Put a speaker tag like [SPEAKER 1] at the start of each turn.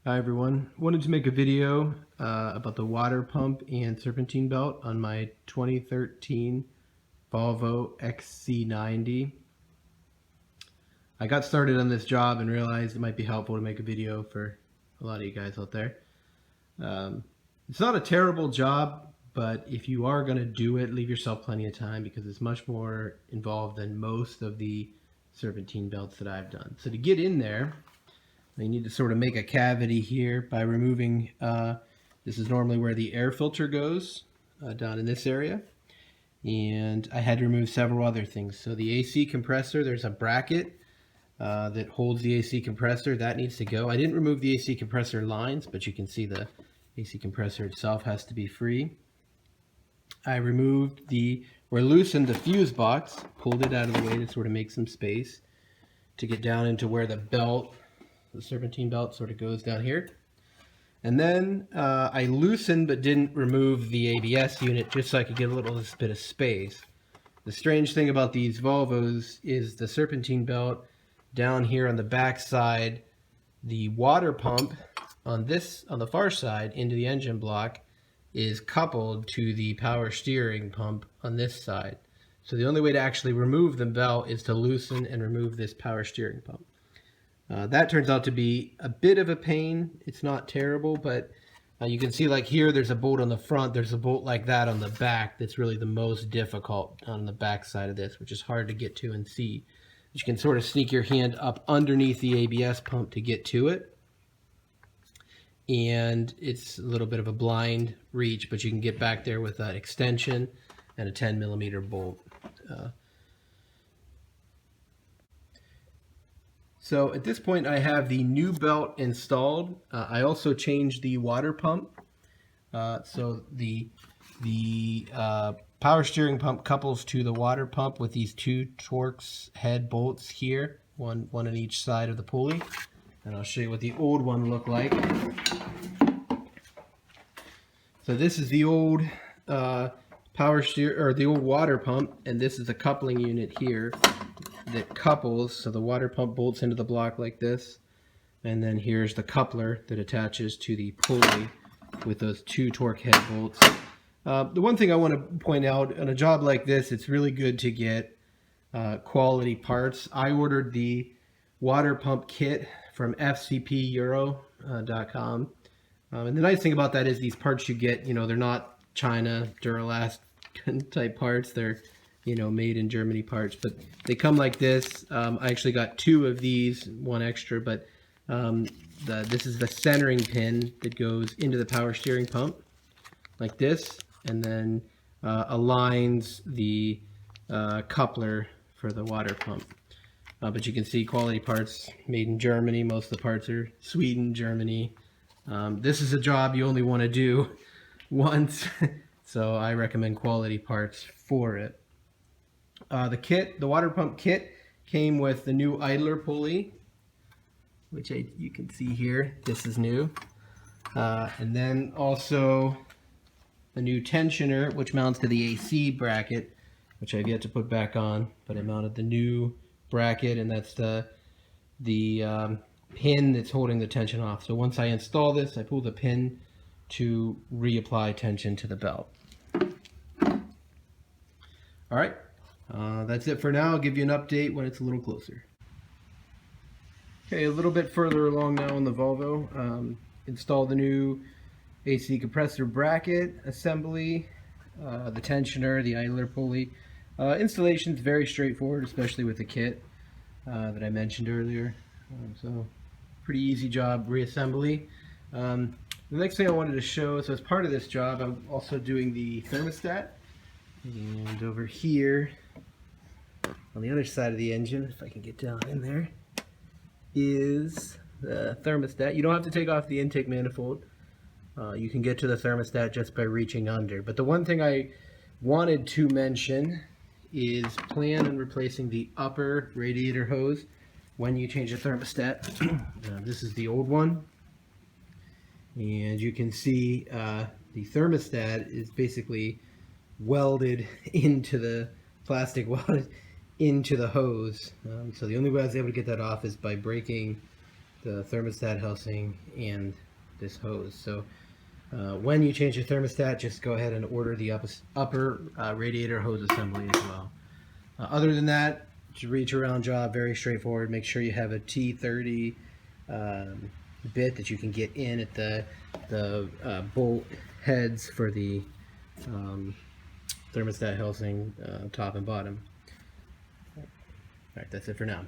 [SPEAKER 1] Hi everyone, wanted to make a video about the water pump and serpentine belt on my 2013 Volvo XC90. I got started on this job and realized it might be helpful to make a video for a lot of you guys out there. It's not a terrible job, but if you are going to do it, leave yourself plenty of time because it's much more involved than most of the serpentine belts that I've done. So to get in there, you need to sort of make a cavity here by removing, this is normally where the air filter goes, down in this area. And I had to remove several other things. So the AC compressor, there's a bracket that holds the AC compressor. That needs to go. I didn't remove the AC compressor lines, but you can see the AC compressor itself has to be free. I removed or loosened the fuse box, pulled it out of the way to sort of make some space to get down into where the serpentine belt sort of goes down here. And then I loosened but didn't remove the ABS unit just so I could get a little bit of space. The strange thing about these Volvos is the serpentine belt down here on the back side, the water pump on the far side into the engine block is coupled to the power steering pump on this side. So the only way to actually remove the belt is to loosen and remove this power steering pump. That turns out to be a bit of a pain. It's not terrible, but you can see like here there's a bolt on the front, there's a bolt like that on the back that's really the most difficult on the back side of this, which is hard to get to and see. You can sort of sneak your hand up underneath the ABS pump to get to it. And it's a little bit of a blind reach, but you can get back there with an extension and a 10mm bolt. So at this point I have the new belt installed. I also changed the water pump. So the power steering pump couples to the water pump with these two Torx head bolts here, one on each side of the pulley. And I'll show you what the old one looked like. So this is the old the old water pump, and this is a coupling unit here that couples, so the water pump bolts into the block like this, and then here's the coupler that attaches to the pulley with those two torque head bolts. The one thing I want to point out, on a job like this, it's really good to get quality parts. I ordered the water pump kit from fcpeuro.com. And the nice thing about that is these parts you get, they're not China, Duralast type parts. They're made in Germany parts, but they come like this. I actually got two of these, one extra, but this is the centering pin that goes into the power steering pump like this, and then aligns the coupler for the water pump. But you can see quality parts made in Germany. Most of the parts are Sweden, Germany. This is a job you only want to do once, so I recommend quality parts for it. The water pump kit came with the new idler pulley, which you can see here. This is new. And then also the new tensioner, which mounts to the AC bracket, which I've yet to put back on, but I mounted the new bracket, and that's the pin that's holding the tension off. So once I install this, I pull the pin to reapply tension to the belt. All right. That's it for now. I'll give you an update when it's a little closer. Okay, a little bit further along now on the Volvo. Install the new AC compressor bracket assembly, the tensioner, the idler pulley. Installation is very straightforward, especially with the kit that I mentioned earlier. So pretty easy job reassembly. The next thing I wanted to show, so as part of this job, I'm also doing the thermostat. And over here, on the other side of the engine, if I can get down in there, is the thermostat. You don't have to take off the intake manifold. You can get to the thermostat just by reaching under. But the one thing I wanted to mention is plan on replacing the upper radiator hose when you change the thermostat. This is the old one. And you can see the thermostat is basically welded into the plastic, welded into the hose. So the only way I was able to get that off is by breaking the thermostat housing and this hose. So when you change your thermostat, just go ahead and order the upper radiator hose assembly as well. Other than that, it's a reach around job, very straightforward. Make sure you have a T30 bit that you can get in at the bolt heads for the thermostat housing, top and bottom. All right, that's it for now.